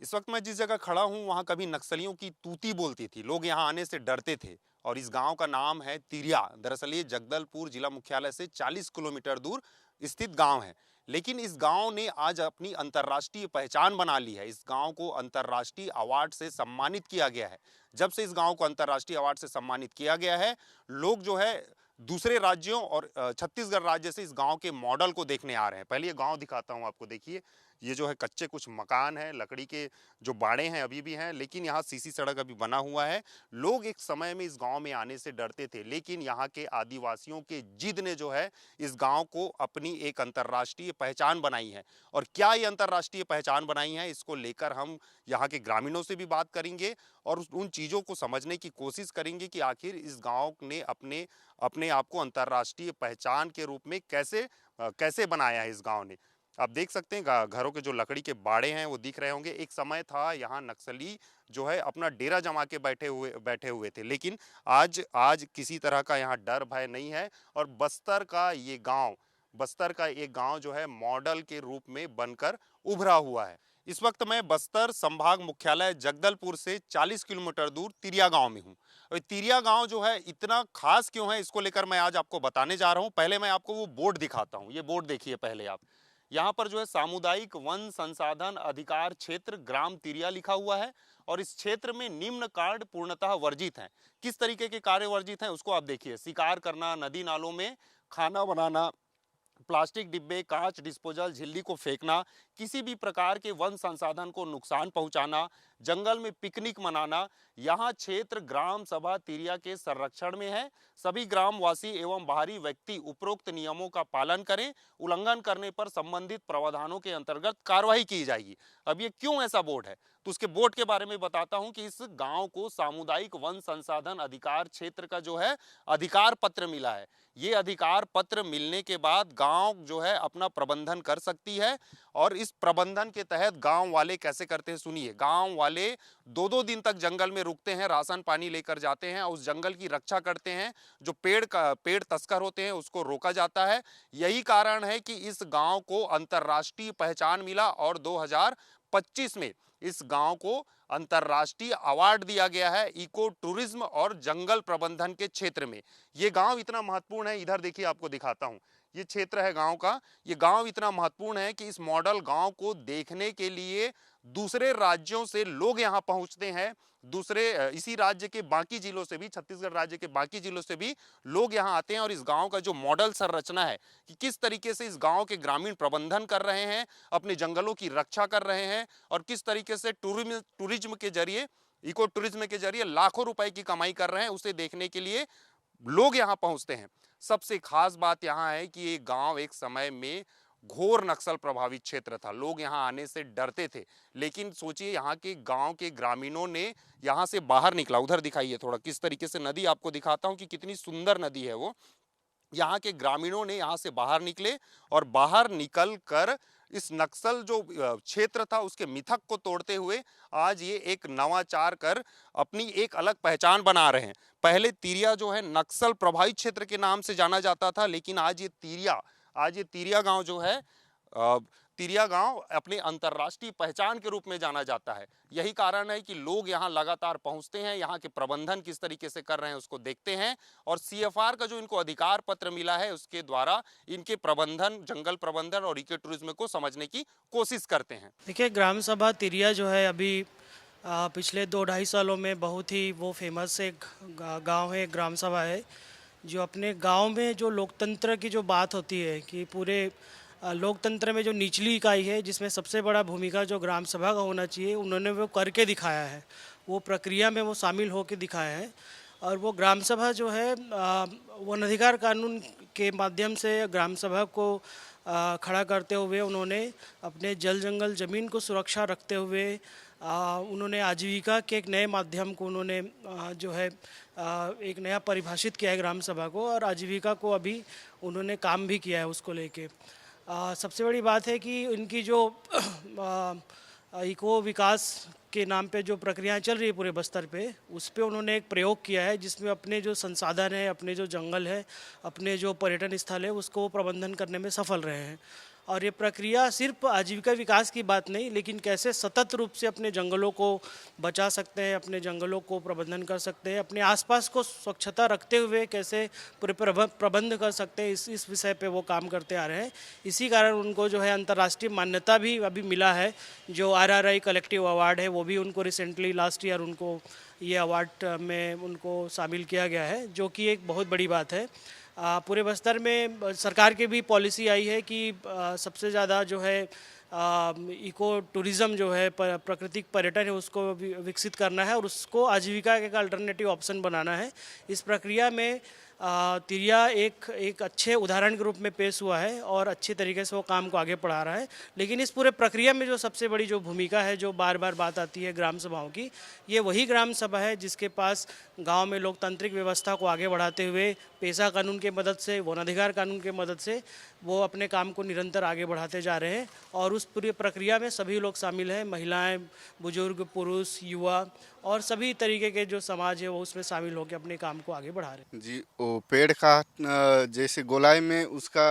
इस वक्त मैं जिस जगह खड़ा हूँ वहाँ कभी नक्सलियों की तूती बोलती थी। लोग यहाँ आने से डरते थे। और इस गांव का नाम है तिरिया। दरअसल ये जगदलपुर जिला मुख्यालय से 40 किलोमीटर दूर स्थित गांव है। लेकिन इस गांव ने आज अपनी अंतर्राष्ट्रीय पहचान बना ली है। इस गांव को अंतर्राष्ट्रीय अवार्ड से सम्मानित किया गया है। जब से इस गांव को अंतर्राष्ट्रीय अवार्ड से सम्मानित किया गया है, लोग जो है दूसरे राज्यों और छत्तीसगढ़ राज्य से इस गांव के मॉडल को देखने आ रहे हैं। पहले ये गांव दिखाता हूं आपको। देखिए, ये जो है कच्चे कुछ मकान हैं, लकड़ी के जो बाड़े हैं अभी भी हैं, लेकिन यहाँ सीसी सड़क अभी बना हुआ है। लोग एक समय में इस गांव में आने से डरते थे, लेकिन यहाँ के आदिवासियों के जिद ने जो है इस गांव को अपनी एक अंतर्राष्ट्रीय पहचान बनाई है। और क्या ये अंतर्राष्ट्रीय पहचान बनाई है, इसको लेकर हम यहाँ के ग्रामीणों से भी बात करेंगे और उन चीज़ों को समझने की कोशिश करेंगे कि आखिर इस गांव ने अपने अपने आप को अंतर्राष्ट्रीय पहचान के रूप में कैसे बनाया है इस गांव ने। आप देख सकते हैं घरों के जो लकड़ी के बाड़े हैं वो दिख रहे होंगे। एक समय था यहाँ नक्सली जो है अपना डेरा जमा के बैठे हुए थे, लेकिन आज आज किसी तरह का यहाँ डर भय नहीं है। और बस्तर का एक गांव जो है मॉडल के रूप में बनकर उभरा हुआ है। इस वक्त मैं बस्तर संभाग मुख्यालय जगदलपुर से 40 किलोमीटर दूर तिरिया गांव में हूं। और तिरिया गांव जो है इतना खास क्यों है, इसको लेकर मैं आज आपको बताने जा रहा हूं। पहले मैं आपको वो बोर्ड दिखाता हूं। ये बोर्ड देखिए पहले आप। यहाँ पर जो है सामुदायिक वन संसाधन अधिकार क्षेत्र ग्राम तिरिया लिखा हुआ है। और इस क्षेत्र में निम्न कार्य पूर्णतः वर्जित हैं। किस तरीके के कार्य वर्जित हैं उसको आप देखिए। शिकार करना, नदी नालों में खाना बनाना, प्लास्टिक डिब्बे, कांच, डिस्पोजल, झिल्ली को फेंकना, किसी भी प्रकार के वन संसाधन को नुकसान पहुंचाना, जंगल में पिकनिक मनाना। यहाँ क्षेत्र ग्राम सभा तिरिया के संरक्षण में है। सभी ग्रामवासी एवं बाहरी व्यक्ति उपरोक्त नियमों का पालन करें। उल्लंघन करने पर संबंधित प्रावधानों के अंतर्गत कार्रवाई की जाएगी। अब ये क्यों ऐसा बोर्ड है, तो उसके बोर्ड के बारे में बताता हूं कि इस गांव को सामुदायिक वन संसाधन अधिकार क्षेत्र का जो है अधिकार पत्र मिला है। ये अधिकार पत्र मिलने के बाद गांव जो है अपना प्रबंधन कर सकती है। और इस प्रबंधन के तहत गांव वाले कैसे करते हैं सुनिए। गांव वाले 2-2 दिन तक जंगल में रुकते हैं, राशन पानी लेकर जाते हैं, उस जंगल की रक्षा करते हैं। जो पेड़ तस्कर होते हैं उसको रोका जाता है। यही कारण है कि इस गांव को अंतर्राष्ट्रीय पहचान मिला और 2025 में इस गांव को अंतर्राष्ट्रीय अवार्ड दिया गया है इको टूरिज्म और जंगल प्रबंधन के क्षेत्र में। ये गांव इतना महत्वपूर्ण है, इधर देखिए आपको दिखाता हूं। ये क्षेत्र है गांव का। ये गांव इतना महत्वपूर्ण है कि इस मॉडल गांव को देखने के लिए दूसरे राज्यों से लोग यहां पहुंचते हैं। इसी राज्य के बाकी जिलों से भी, छत्तीसगढ़ राज्य के बाकी जिलों से भी लोग यहां आते हैं। और इस गांव का जो मॉडल संरचना है कि किस तरीके से इस गांव के ग्रामीण प्रबंधन कर रहे हैं, अपने जंगलों की रक्षा कर रहे हैं, और किस तरीके से टूरिज्म के जरिए, इको टूरिज्म के जरिए लाखों रुपए की कमाई कर रहे हैं, उसे देखने के लिए लोग यहां पहुंचते हैं। सबसे खास बात यहां है कि ये गांव एक समय में घोर नक्सल प्रभावित क्षेत्र था। लोग यहां आने से डरते थे, लेकिन सोचिए यहाँ के गांव के ग्रामीणों ने यहां से बाहर निकला। उधर दिखाइए थोड़ा किस तरीके से नदी, आपको दिखाता हूं कि कितनी सुंदर नदी है वो। यहाँ के ग्रामीणों ने यहाँ से बाहर निकले और बाहर निकल कर इस नक्सल जो क्षेत्र था उसके मिथक को तोड़ते हुए आज ये एक नवाचार कर अपनी एक अलग पहचान बना रहे हैं। पहले तिरिया जो है नक्सल प्रभावित क्षेत्र के नाम से जाना जाता था, लेकिन आज ये तिरिया गांव जो है, तिरिया गांव अपने अंतर्राष्ट्रीय पहचान के रूप में जाना जाता है। यही कारण है कि लोग यहां लगातार पहुंचते हैं, यहां के प्रबंधन किस तरीके से कर रहे हैं उसको देखते हैं, और सीएफआर का जो इनको अधिकार पत्र मिला है उसके द्वारा इनके प्रबंधन, जंगल प्रबंधन और इको टूरिज्म को समझने की कोशिश करते हैं। देखिए, ग्राम सभा तिरिया जो है अभी पिछले 2-2.5 सालों में बहुत ही वो फेमस एक गांव है, ग्राम सभा है, जो अपने गांव में जो लोकतंत्र की जो बात होती है कि पूरे लोकतंत्र में जो निचली इकाई है जिसमें सबसे बड़ा भूमिका जो ग्राम सभा का होना चाहिए, उन्होंने वो करके दिखाया है। वो प्रक्रिया में वो शामिल होकर दिखाया है। और वो ग्राम सभा जो है वन अधिकार कानून के माध्यम से ग्राम सभा को खड़ा करते हुए उन्होंने अपने जल जंगल ज़मीन को सुरक्षा रखते हुए उन्होंने आजीविका के एक नए माध्यम को उन्होंने जो है एक नया परिभाषित किया है ग्राम सभा को, और आजीविका को अभी उन्होंने काम भी किया है उसको लेके। सबसे बड़ी बात है कि इनकी जो इको विकास के नाम पे जो प्रक्रियाएं चल रही है पूरे बस्तर पे, उस पे उन्होंने एक प्रयोग किया है जिसमें अपने जो संसाधन है, अपने जो जंगल है, अपने जो पर्यटन स्थल है, उसको प्रबंधन करने में सफल रहे हैं। और ये प्रक्रिया सिर्फ आजीविका विकास की बात नहीं, लेकिन कैसे सतत रूप से अपने जंगलों को बचा सकते हैं, अपने जंगलों को प्रबंधन कर सकते हैं, अपने आसपास को स्वच्छता रखते हुए कैसे पूरे प्रबंध कर सकते हैं, इस विषय पे वो काम करते आ रहे हैं। इसी कारण उनको जो है अंतर्राष्ट्रीय मान्यता भी अभी मिला है। जो RRI कलेक्टिव अवार्ड है वो भी उनको रिसेंटली लास्ट ईयर उनको ये अवार्ड में उनको शामिल किया गया है, जो कि एक बहुत बड़ी बात है। पूरे बस्तर में सरकार की भी पॉलिसी आई है कि सबसे ज़्यादा जो है इको टूरिज़्म जो है प्राकृतिक पर्यटन है उसको विकसित करना है और उसको आजीविका के अल्टरनेटिव ऑप्शन बनाना है। इस प्रक्रिया में तिरिया एक अच्छे उदाहरण के रूप में पेश हुआ है और अच्छे तरीके से वो काम को आगे बढ़ा रहा है। लेकिन इस पूरे प्रक्रिया में जो सबसे बड़ी जो भूमिका है, जो बार बार बात आती है ग्राम सभाओं की, ये वही ग्राम सभा है जिसके पास गांव में लोकतांत्रिक व्यवस्था को आगे बढ़ाते हुए पेशा कानून के मदद से, वनाधिकार कानून के मदद से वो अपने काम को निरंतर आगे बढ़ाते जा रहे हैं। और उस पूरी प्रक्रिया में सभी लोग शामिल हैं, महिलाएं, बुजुर्ग, पुरुष, युवा और सभी तरीके के जो समाज है वो उसमें शामिल होकर अपने काम को आगे बढ़ा रहे हैं। जी, वो पेड़ का जैसे गोलाई में उसका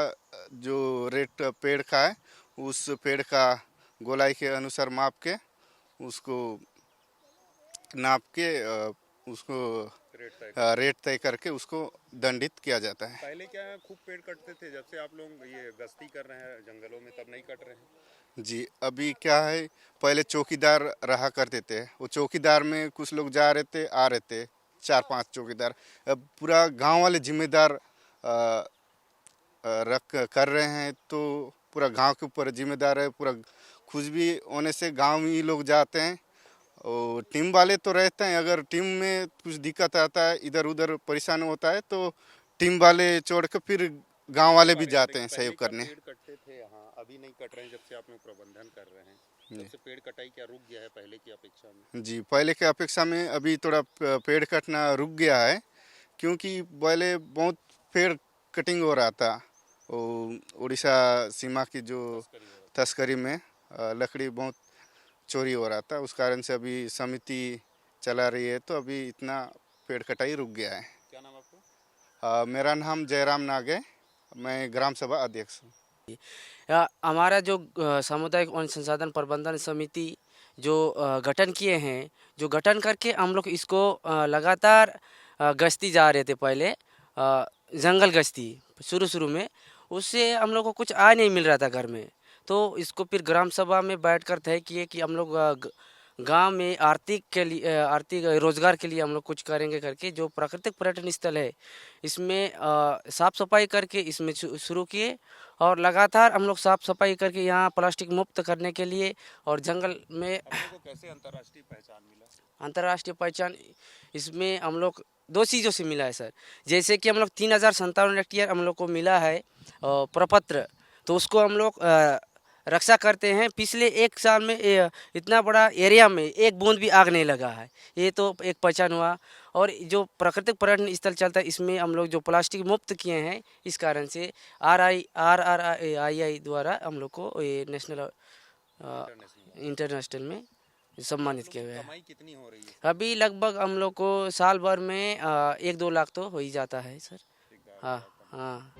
जो रेट पेड़ का है, उस पेड़ का गोलाई के अनुसार माप के उसको नाप के उसको रेट तय करके उसको दंडित किया जाता है। पहले क्या है, खूब पेड़ कटते थे, जब से आप लोग ये गश्ती कर रहे हैं जंगलों में तब नहीं कट रहे हैं? जी, अभी क्या है, पहले चौकीदार रहा करते थे, वो चौकीदार में कुछ लोग जा रहे थे आ रहे थे, 4-5 चौकीदार। अब पूरा गांव वाले जिम्मेदार रख कर रहे हैं, तो पूरा गांव के ऊपर जिम्मेदार है। पूरा कुछ भी होने से गांव में ही लोग जाते हैं और टीम वाले तो रहते हैं। अगर टीम में कुछ दिक्कत आता है, इधर उधर परेशान होता है, तो टीम वाले छोड़ के फिर गांव वाले भी जाते हैं सहयोग करने। पेड़ कटते थे, हाँ, अभी नहीं कट रहे हैं जब से आप लोग प्रबंधन कर रहे हैं। जब से पेड़ कटाई क्या रुक गया है पहले की अपेक्षा में? जी, पहले के अपेक्षा में अभी थोड़ा पेड़ कटना रुक गया है, क्योंकि पहले बहुत पेड़ कटिंग हो रहा था। उड़ीसा सीमा की जो तस्करी में लकड़ी बहुत चोरी हो रहा था, उस कारण से अभी समिति चला रही है, तो अभी इतना पेड़ कटाई रुक गया है। क्या नाम आपका? मेरा नाम जयराम नागे, मैं ग्राम सभा अध्यक्ष हूँ। हमारा जो सामुदायिक वन संसाधन प्रबंधन समिति जो गठन किए हैं, जो गठन करके हम लोग इसको लगातार गश्ती जा रहे थे। पहले जंगल गश्ती शुरू में, उससे हम लोग को कुछ आय नहीं मिल रहा था घर में, तो इसको फिर ग्राम सभा में बैठकर तय किए कि हम लोग गांव में आर्थिक रोजगार के लिए हम लोग कुछ करेंगे करके, जो प्राकृतिक पर्यटन स्थल है इसमें साफ सफाई करके इसमें शुरू किए। और लगातार हम लोग साफ सफाई करके यहाँ प्लास्टिक मुक्त करने के लिए, और जंगल में को कैसे अंतर्राष्ट्रीय पहचान मिला? अंतर्राष्ट्रीय पहचान इसमें हम लोग 2 चीज़ों से मिला है सर। जैसे कि हम लोग 3057 हेक्टेयर हम लोग को मिला है प्रपत्र, तो उसको हम लोग रक्षा करते हैं। पिछले 1 साल में इतना बड़ा एरिया में एक बूंद भी आग नहीं लगा है, ये तो एक पहचान हुआ। और जो प्राकृतिक पर्यटन स्थल चलता है, इसमें हम लोग जो प्लास्टिक मुक्त किए हैं, इस कारण से RRI द्वारा हम लोग को ये नेशनल इंटरनेशनल में सम्मानित किया गया है। कमाई कितनी हो रही है? अभी लगभग हम लोग को साल भर में 1-2 लाख तो हो ही जाता है सर। हाँ हाँ।